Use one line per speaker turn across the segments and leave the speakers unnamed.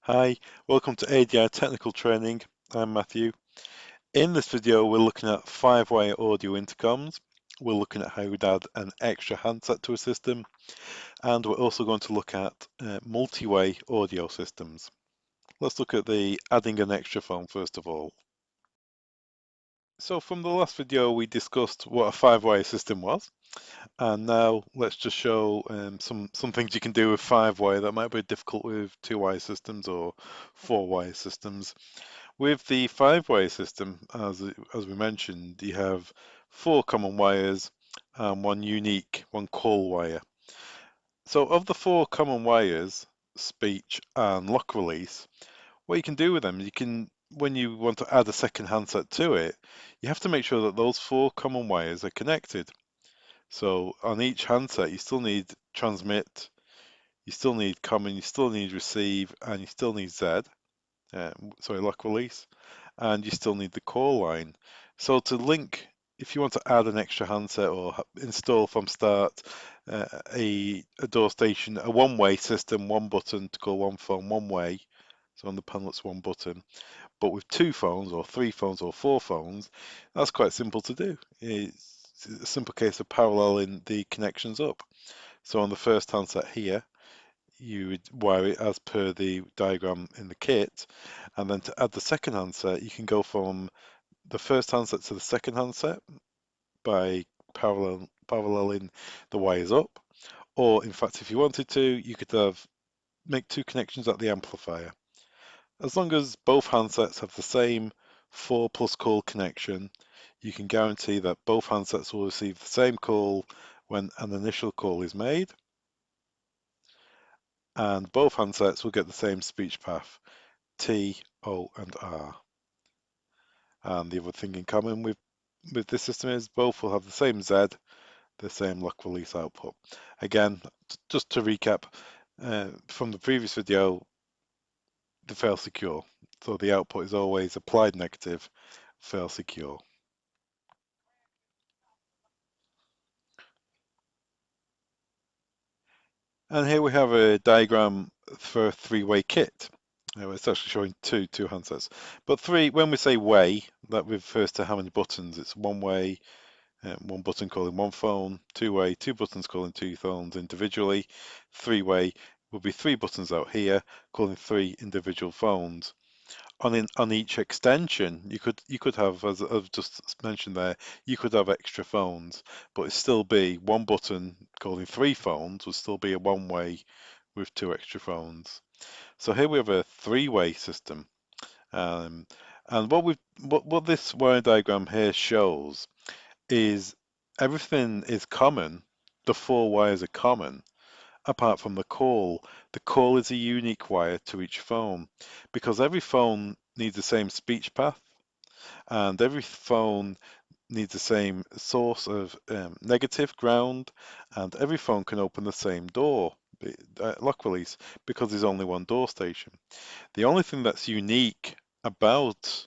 Hi, welcome to ADI Technical Training. I'm Matthew. In this video, we're looking at five-way audio intercoms. We're looking at how we'd add an extra handset to a system, and we're also going to look at multi-way audio systems. Let's look at the adding an extra phone first of all. So from the last video, we discussed what a five-way system was, and now let's just show some things you can do with five-way that might be difficult with two-way systems or four-way systems. With the five-way system, as we mentioned, you have four common wires and one call wire. So of the four common wires, speech and lock release, what you can do with them, when you want to add a second handset to it, you have to make sure that those four common wires are connected. So on each handset, you still need transmit, you still need common, you still need receive, and you still need Z. Lock release, and you still need the call line. So to link, if you want to add an extra handset or install from start a door station, a one-way system, one button to call one phone one way. So on the panel it's one button, but with two phones or three phones or four phones, that's quite simple to do. It's a simple case of paralleling the connections up. So on the first handset here, you would wire it as per the diagram in the kit, and then to add the second handset, you can go from the first handset to the second handset by paralleling the wires up, or in fact, if you wanted to, you could make two connections at the amplifier. As long as both handsets have the same 4 plus call connection, you can guarantee that both handsets will receive the same call when an initial call is made, and both handsets will get the same speech path, T, O, and R. And the other thing in common with this system is both will have the same Z, the same lock release output. Again, just to recap from the previous video, the fail secure. So the output is always applied negative, fail secure. And here we have a diagram for a three-way kit. It's actually showing two handsets. But three, when we say way, that refers to how many buttons. It's one way, one button calling one phone, two-way, two buttons calling two phones individually. Three-way will be three buttons out here calling three individual phones. On each extension, you could have, as I've just mentioned there, you could have extra phones, but it still be one button calling three phones would still be a one-way with two extra phones. So here we have a three-way system. And what this wire diagram here shows is everything is common. The four wires are common, apart from the call. The call is a unique wire to each phone because every phone needs the same speech path and every phone needs the same source of negative ground, and every phone can open the same door, lock release, because there's only one door station. The only thing that's unique about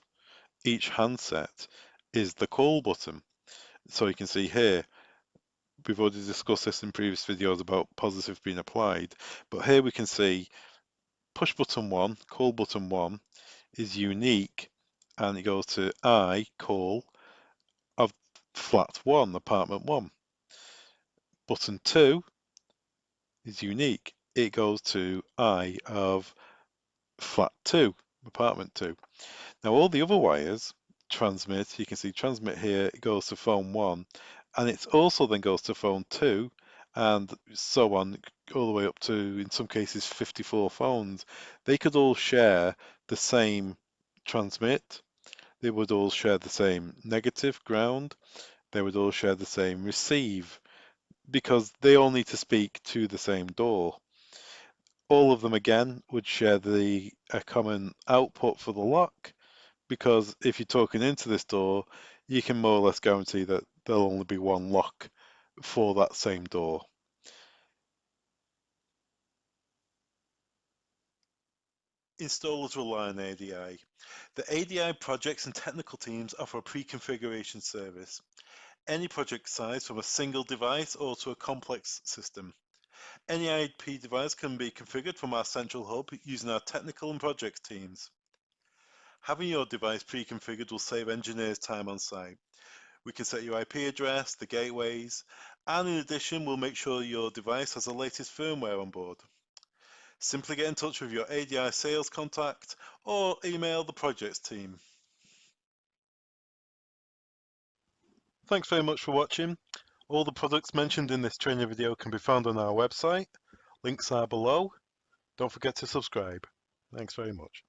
each handset is the call button. So you can see here, we've already discussed this in previous videos about positive being applied, but here we can see push button 1, call button 1 is unique, and it goes to I call of flat 1, apartment 1. Button 2 is unique. It goes to I of flat 2, apartment 2. Now all the other wires transmit, you can see transmit here, it goes to phone 1, and it also then goes to phone 2, and so on, all the way up to, in some cases, 54 phones. They could all share the same transmit, they would all share the same negative ground, they would all share the same receive, because they all need to speak to the same door. All of them again would share a common output for the lock, because if you're talking into this door, you can more or less guarantee that there'll only be one lock for that same door. Installers rely on ADI. The ADI projects and technical teams offer a pre-configuration service. Any project size from a single device or to a complex system. Any IP device can be configured from our central hub using our technical and projects teams. Having your device pre-configured will save engineers time on site. We can set your IP address, the gateways, and in addition, we'll make sure your device has the latest firmware on board. Simply get in touch with your ADI sales contact or email the projects team. Thanks very much for watching. All the products mentioned in this training video can be found on our website. Links are below. Don't forget to subscribe. Thanks very much.